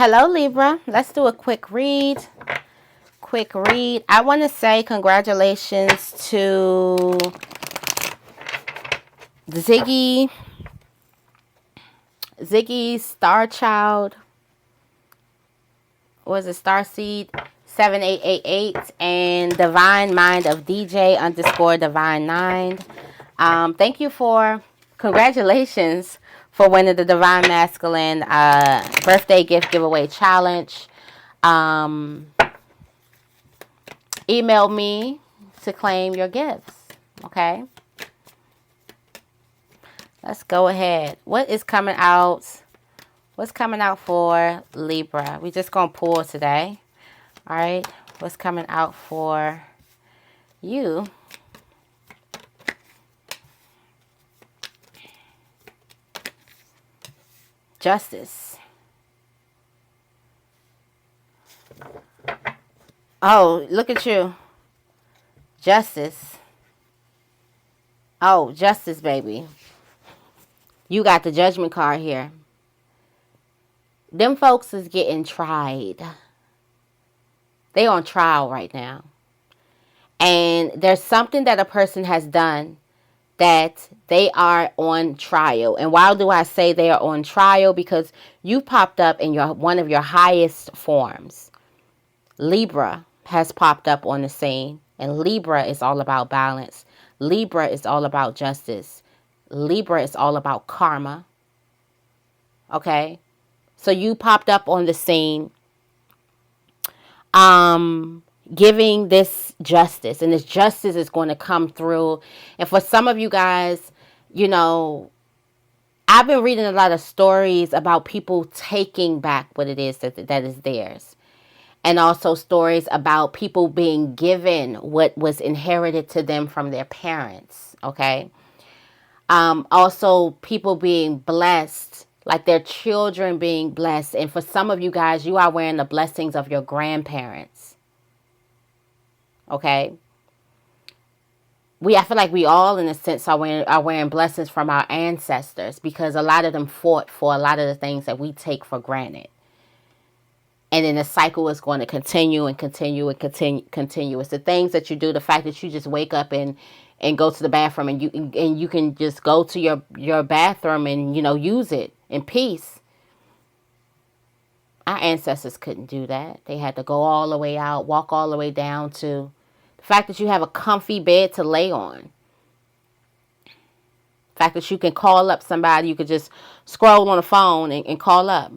Hello, Libra. Let's do a quick read. I want to say congratulations to Ziggy, Star Child, was it Starseed 7888, and Divine Mind of DJ _ Divine 9. Thank you for congratulations for winning the Divine Masculine birthday gift giveaway challenge. Email me to claim your gifts. Okay. Let's go ahead. What is coming out? What's coming out for Libra? We're just going to pull today. All right. What's coming out for you? Justice. Oh, look at you. Justice. Oh, justice, baby. You got the Judgment card here. Them folks is getting tried. They on trial right now. And there's something that a person has done that they are on trial. And why do I say they are on trial? Because you popped up in one of your highest forms. Libra has popped up on the scene. And Libra is all about balance. Libra is all about justice. Libra is all about karma. Okay? So you popped up on the scene giving this justice. And this justice is going to come through. And for some of you guys, you know, I've been reading a lot of stories about people taking back what it is that is theirs. And also stories about people being given what was inherited to them from their parents. Okay? Also people being blessed, like their children being blessed. And for some of you guys, you are wearing the blessings of your grandparents. Okay? I feel like we all, in a sense, are wearing blessings from our ancestors, because a lot of them fought for a lot of the things that we take for granted. And then the cycle is going to continue and continue and continue. It's the things that you do, the fact that you just wake up and go to the bathroom, and you can just go to your bathroom and, you know, use it in peace. Our ancestors couldn't do that. They had to go all the way out, walk all the way down to the fact that you have a comfy bed to lay on. The fact that you can call up somebody, you could just scroll on the phone and call up.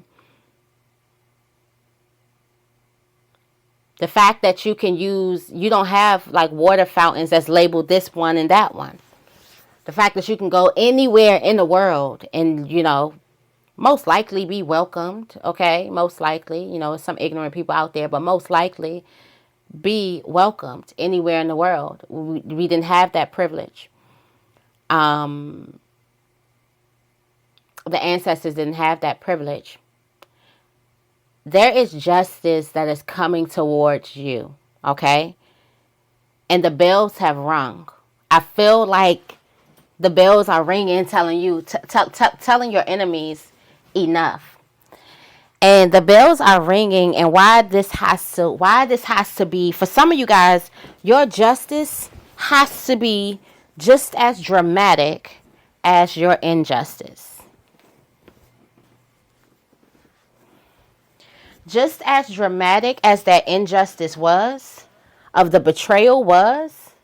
The fact that you don't have like water fountains that's labeled this one and that one. The fact that you can go anywhere in the world and, you know, most likely be welcomed. Okay. Most likely, you know, some ignorant people out there, but most likely be welcomed anywhere in the world. We didn't have that privilege. The ancestors didn't have that privilege. There is justice that is coming towards you, okay? And the bells have rung. I feel like the bells are ringing, telling you, telling your enemies enough. And the bells are ringing, and why this has to be, for some of you guys, your justice has to be just as dramatic as your injustice. Just as dramatic as that injustice was, of the betrayal was,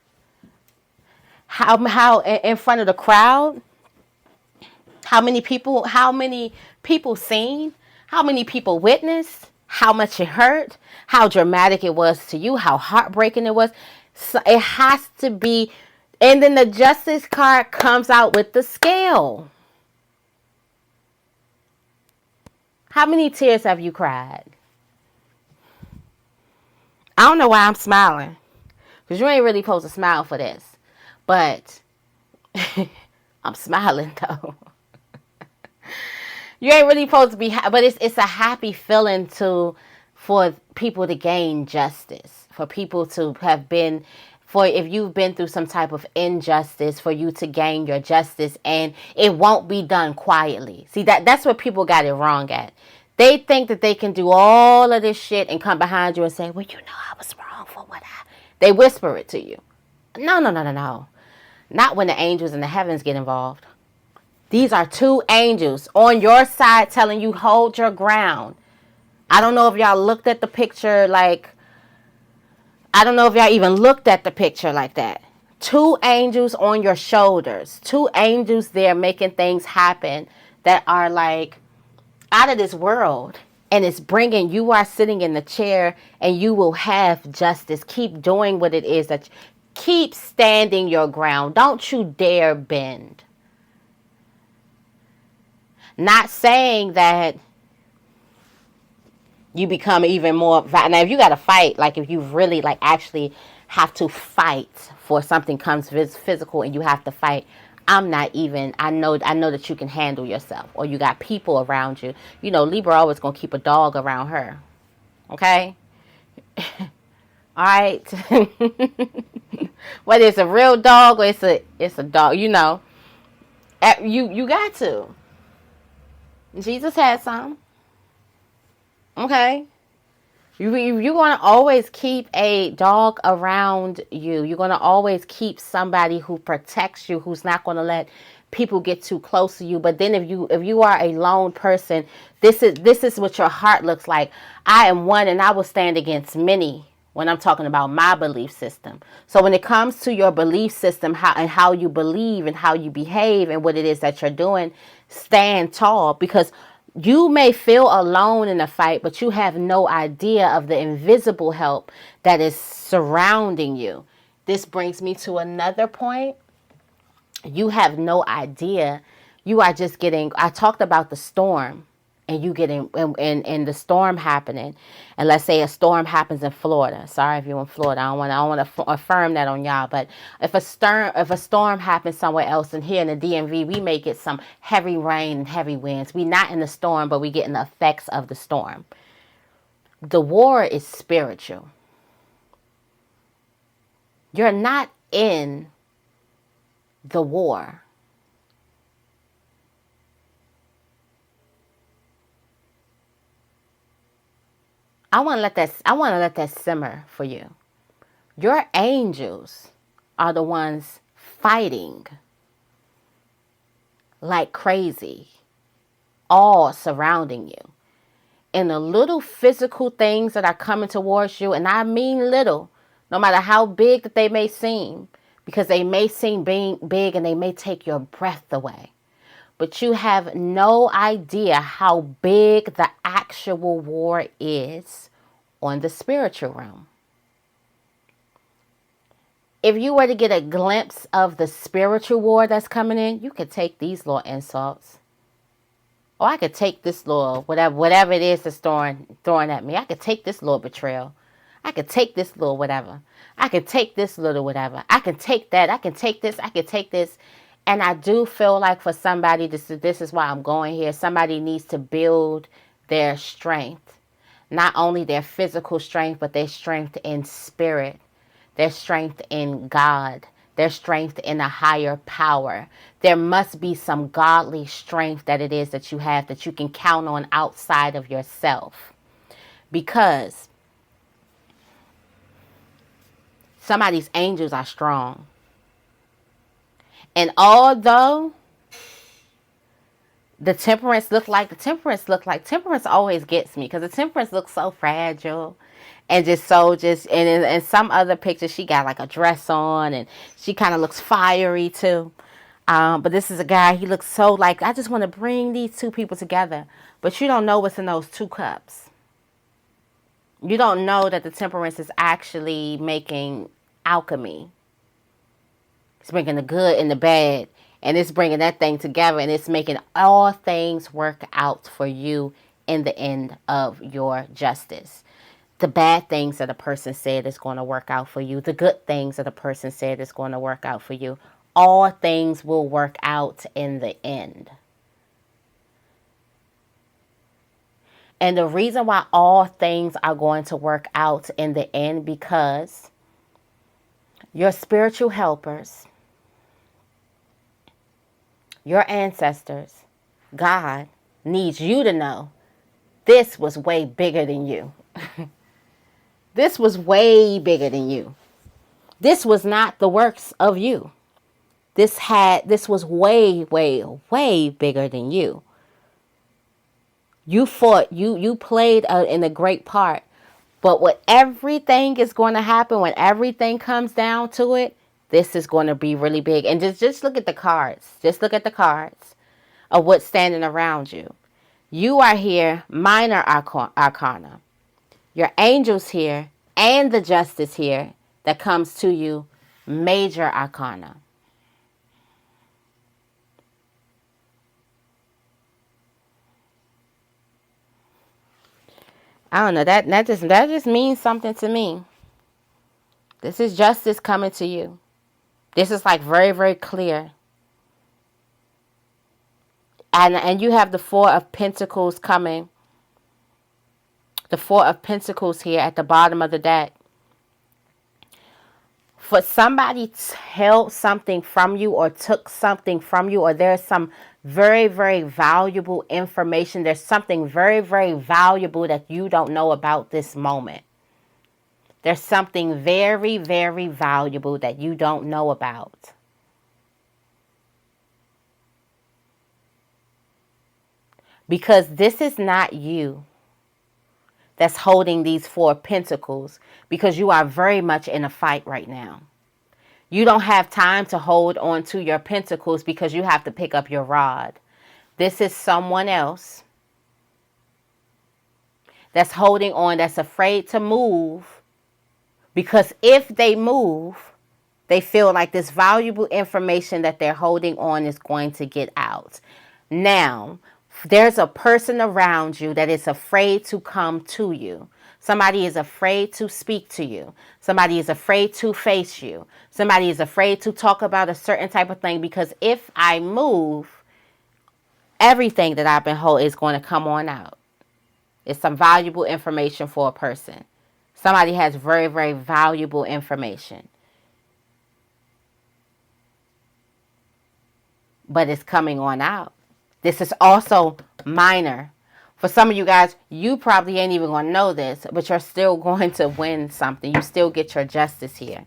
how in front of the crowd, how many people seen, how many people witnessed, how much it hurt, how dramatic it was to you, how heartbreaking it was. So it has to be, and then the justice card comes out with the scale. How many tears have you cried? I don't know why I'm smiling, because you ain't really supposed to smile for this, but I'm smiling though. You ain't really supposed to be, but it's a happy feeling for people to gain justice, for people to have been, for if you've been through some type of injustice, for you to gain your justice, and it won't be done quietly. See, that's where people got it wrong at. They think that they can do all of this shit and come behind you and say, well, you know, I was wrong for what I... They whisper it to you. No, no, no, no, no. Not when the angels in the heavens get involved. These are two angels on your side telling you, hold your ground. I don't know if y'all looked at the picture like... I don't know if y'all even looked at the picture like that. Two angels on your shoulders. Two angels there making things happen that are like out of this world. And it's bringing, you are sitting in the chair and you will have justice. Keep doing what it is that... Keep standing your ground. Don't you dare bend. Not saying that you become even more... Now, if you got to fight, like if you really like actually have to fight for something comes physical and you have to fight, I'm not even... I know that you can handle yourself, or you got people around you. You know, Libra always going to keep a dog around her. Okay? All right? Whether it's a real dog or it's a dog, you know. You got to. Jesus had some. Okay? You're going to always keep a dog around you. You're going to always keep somebody who protects you, who's not going to let people get too close to you. But then if you are a lone person, this is what your heart looks like. I am one and I will stand against many when I'm talking about my belief system. So when it comes to your belief system, how you believe and how you behave and what it is that you're doing, stand tall, because you may feel alone in a fight, but you have no idea of the invisible help that is surrounding you. This brings me to another point. You have no idea. You are just getting... I talked about the storm, and you getting and the storm happening. And let's say a storm happens in Florida. Sorry if you're in Florida. I don't want to affirm that on y'all. But if a storm happens somewhere else, and here in the DMV, we may get some heavy rain and heavy winds. We not in the storm, but we getting the effects of the storm. The war is spiritual. You're not in the war. I want to let that simmer for you. Your angels are the ones fighting like crazy, all surrounding you. And the little physical things that are coming towards you, and I mean little, no matter how big that they may seem, because they may seem big and they may take your breath away. But you have no idea how big the actual war is on the spiritual realm. If you were to get a glimpse of the spiritual war that's coming in, you could take these little insults. Or I could take this little, whatever it is that's throwing at me. I could take this little betrayal. I could take this little whatever. I could take this little whatever. I can take that. I can take this. I can take this. And I do feel like for somebody, this is why I'm going here. Somebody needs to build their strength. Not only their physical strength, but their strength in spirit. Their strength in God. Their strength in a higher power. There must be some godly strength that it is that you have that you can count on outside of yourself. Because somebody's angels are strong. And although the temperance always gets me, because the temperance looks so fragile and and in some other pictures she got like a dress on and she kind of looks fiery too. But this is a guy, he looks so like, I just want to bring these two people together. But you don't know what's in those two cups. You don't know that the temperance is actually making alchemy. It's bringing the good and the bad, and it's bringing that thing together, and it's making all things work out for you in the end of your justice. The bad things that a person said is going to work out for you. The good things that a person said is going to work out for you. All things will work out in the end. And the reason why all things are going to work out in the end, because your spiritual helpers, your ancestors, God needs you to know this was way bigger than you. This was way bigger than you. This was not the works of you. This was way, way, way bigger than you. You fought, you played in a great part. But when everything is going to happen, when everything comes down to it, this is going to be really big. And just look at the cards. Just look at the cards of what's standing around you. You are here, minor arcana. Your angel's here, and the justice here that comes to you, major arcana. I don't know, that just means something to me. This is justice coming to you. This is like very, very clear. And you have the Four of Pentacles coming. The Four of Pentacles here at the bottom of the deck. For somebody held something from you or took something from you, or there's some very, very valuable information. There's something very, very valuable that you don't know about this moment. There's something very, very valuable that you don't know about. Because this is not you that's holding these Four Pentacles, because you are very much in a fight right now. You don't have time to hold on to your pentacles because you have to pick up your rod. This is someone else that's holding on, that's afraid to move, because if they move, they feel like this valuable information that they're holding on is going to get out. Now, there's a person around you that is afraid to come to you. Somebody is afraid to speak to you. Somebody is afraid to face you. Somebody is afraid to talk about a certain type of thing, because if I move, everything that I've been holding is going to come on out. It's some valuable information for a person. Somebody has very, very valuable information. But it's coming on out. This is also minor. For some of you guys, you probably ain't even going to know this, but you're still going to win something. You still get your justice here.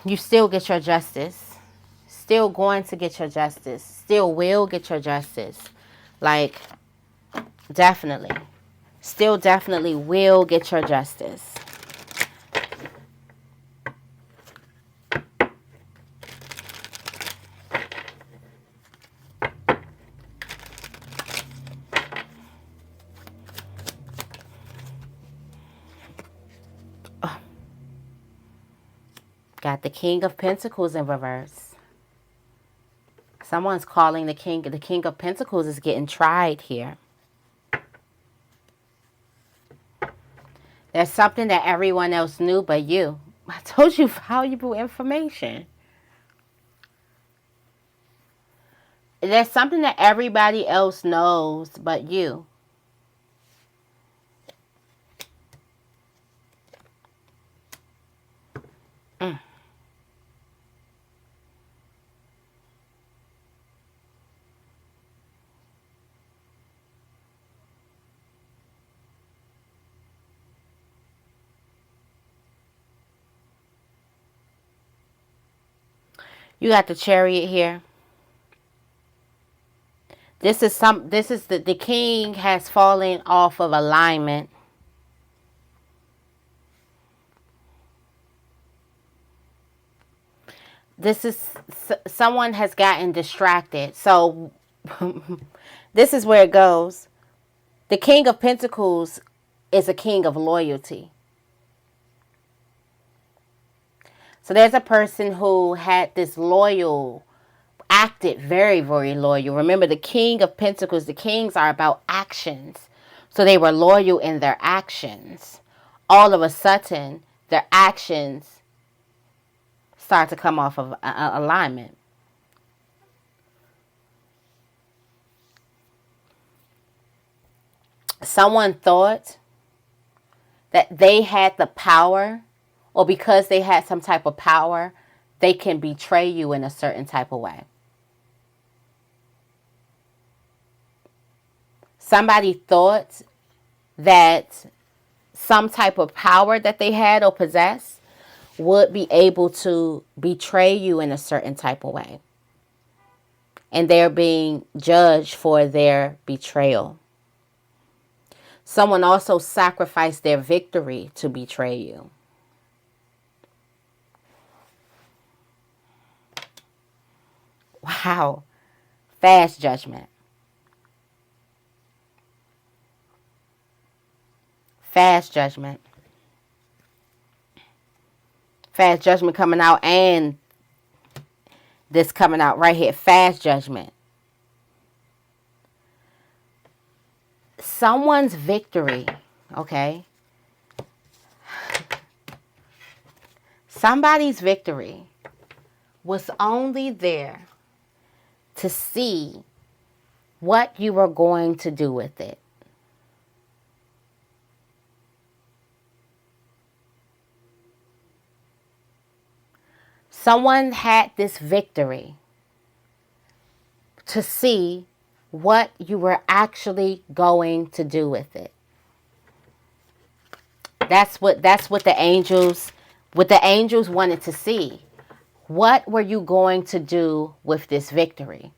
You still get your justice. Still going to get your justice. Still will get your justice. Like, definitely. Still definitely will get your justice. Got the King of Pentacles in reverse. Someone's calling the King of Pentacles is getting tried here. There's something that everyone else knew but you. I told you, valuable information. There's something that everybody else knows but you. You got the Chariot here. This is the king has fallen off of alignment. This is someone has gotten distracted. So this is where it goes. The King of Pentacles is a king of loyalty. So there's a person who had this loyal, acted very, very loyal. Remember, the King of Pentacles, the kings are about actions. So they were loyal in their actions. All of a sudden, their actions start to come off of alignment. Someone thought that they had the power or because they had some type of power, they can betray you in a certain type of way. Somebody thought that some type of power that they had or possessed would be able to betray you in a certain type of way. And they're being judged for their betrayal. Someone also sacrificed their victory to betray you. Wow. Fast judgment. Fast judgment. Fast judgment coming out, and this coming out right here. Fast judgment. Someone's victory, okay? Somebody's victory was only there to see what you were going to do with it. Someone had this victory to see what you were actually going to do with it. That's what the angels wanted to see. What were you going to do with this victory?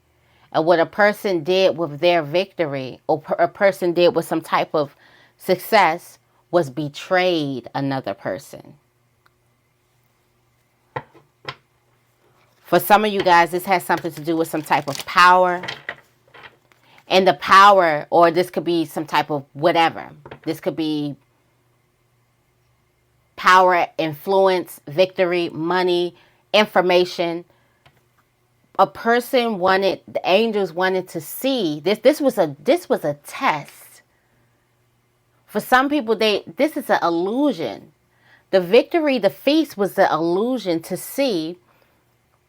And what a person did with their victory, or a person did with some type of success, was betrayed another person. For some of you guys, this has something to do with some type of power. And the power, or this could be some type of whatever. This could be power, influence, victory, money, information. A person wanted, the angels wanted to see this. This was a test. For some people, this is an illusion. The victory, the feast was the illusion to see,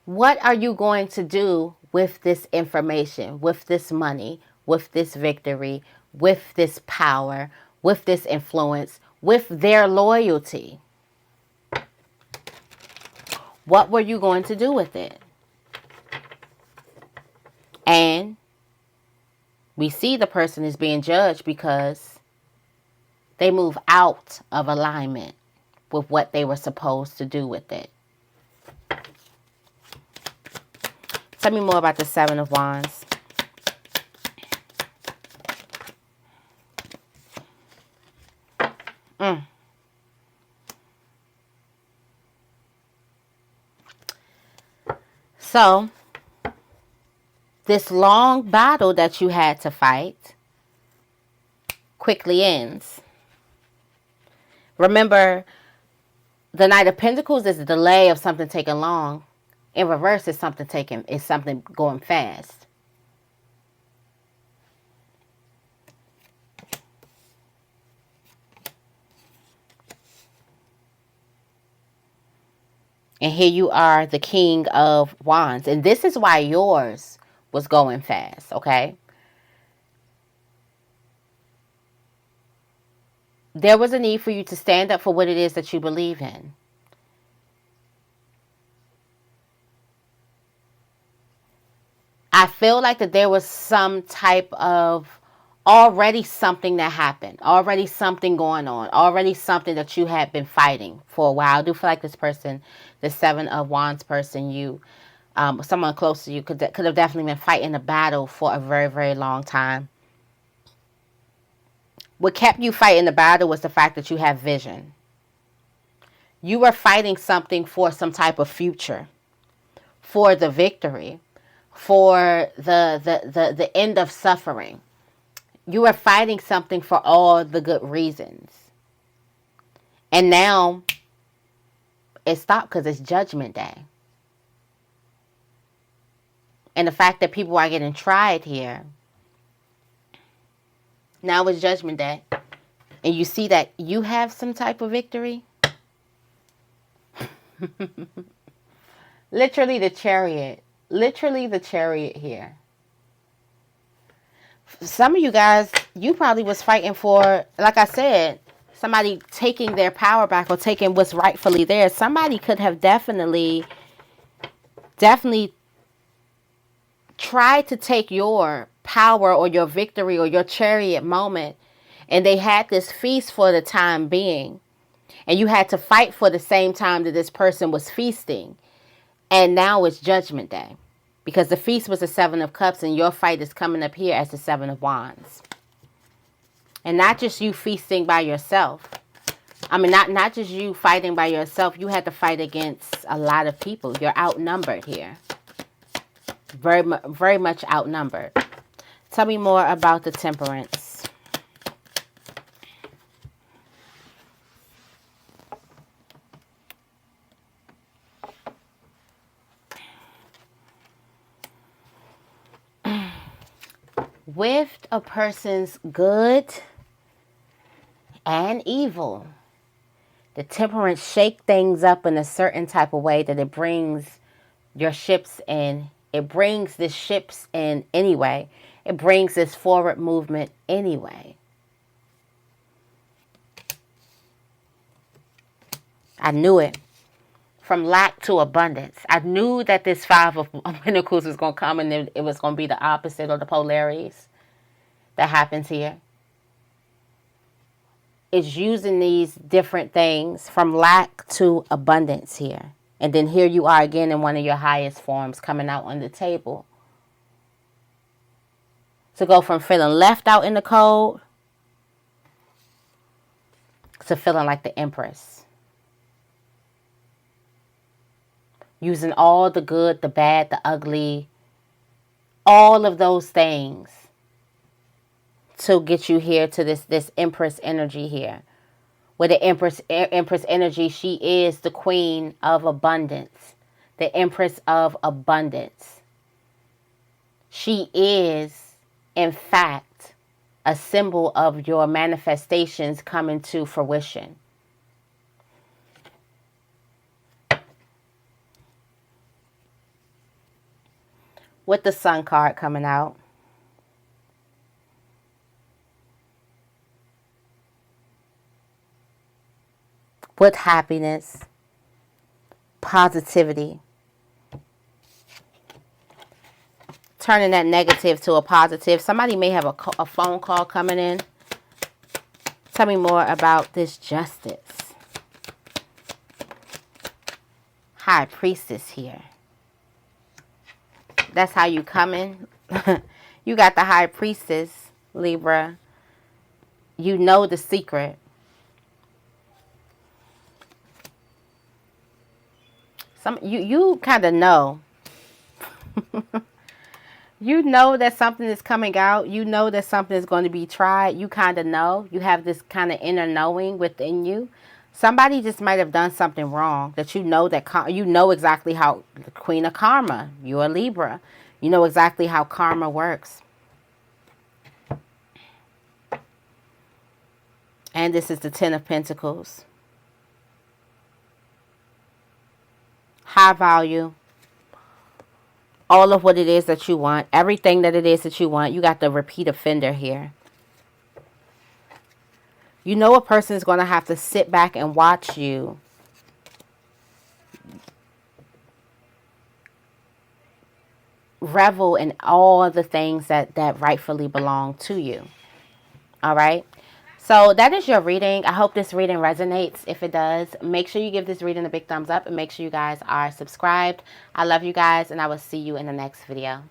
what are you going to do with this information, with this money, with this victory, with this power, with this influence, with their loyalty? What were you going to do with it? And we see the person is being judged because they move out of alignment with what they were supposed to do with it. Tell me more about the Seven of Wands. So, this long battle that you had to fight quickly ends. Remember, the Knight of Pentacles is a delay of something taking long. In reverse, is something going fast. And here you are, the King of Wands. And this is why yours was going fast, okay? There was a need for you to stand up for what it is that you believe in. I feel like that there was some type of already something that happened, already something going on, already something that you had been fighting for a while. I do feel like this person, the Seven of Wands person, someone close to you could have definitely been fighting a battle for a very, very long time. What kept you fighting the battle was the fact that you have vision. You were fighting something for some type of future, for the victory, for the end of suffering. You are fighting something for all the good reasons. And now it stopped because it's Judgment Day. And the fact that people are getting tried here. Now it's Judgment Day. And you see that you have some type of victory. Literally the Chariot. Literally the Chariot here. Some of you guys, you probably was fighting for, like I said, somebody taking their power back or taking what's rightfully theirs. Somebody could have definitely tried to take your power or your victory or your chariot moment, and they had this feast for the time being, and you had to fight for the same time that this person was feasting, and now it's Judgment Day, because the feast was the Seven of Cups, and your fight is coming up here as the Seven of Wands. And not just you feasting by yourself. I mean, not just you fighting by yourself. You had to fight against a lot of people. You're outnumbered here. Very much outnumbered. Tell me more about the Temperance. With a person's good and evil, the Temperance shake things up in a certain type of way that it brings your ships in. It brings the ships in anyway. It brings this forward movement anyway. I knew it. From lack to abundance. I knew that this Five of Pentacles was going to come, and it was going to be the opposite of the polarities that happens here. It's using these different things from lack to abundance here. And then here you are again in one of your highest forms coming out on the table. To go from feeling left out in the cold to feeling like the Empress. Using all the good, the bad, the ugly, all of those things to get you here to this Empress energy here. With the Empress energy, she is the Queen of Abundance. The Empress of Abundance. She is, in fact, a symbol of your manifestations coming to fruition. With the Sun card coming out. With happiness, positivity. Turning that negative to a positive. Somebody may have a phone call coming in. Tell me more about this Justice. High Priestess here. That's how you coming. You got the High Priestess, Libra. You know the secret. You kind of know. You know that something is coming out. You know that something is going to be tried. You kind of know. You have this kind of inner knowing within you. Somebody just might have done something wrong that you know exactly how, the Queen of Karma. You're a Libra. You know exactly how karma works. And this is the Ten of Pentacles. High value. All of what it is that you want. Everything that it is that you want. You got the repeat offender here. You know a person is going to have to sit back and watch you revel in all the things that rightfully belong to you. All right. So that is your reading. I hope this reading resonates. If it does, make sure you give this reading a big thumbs up and make sure you guys are subscribed. I love you guys, and I will see you in the next video.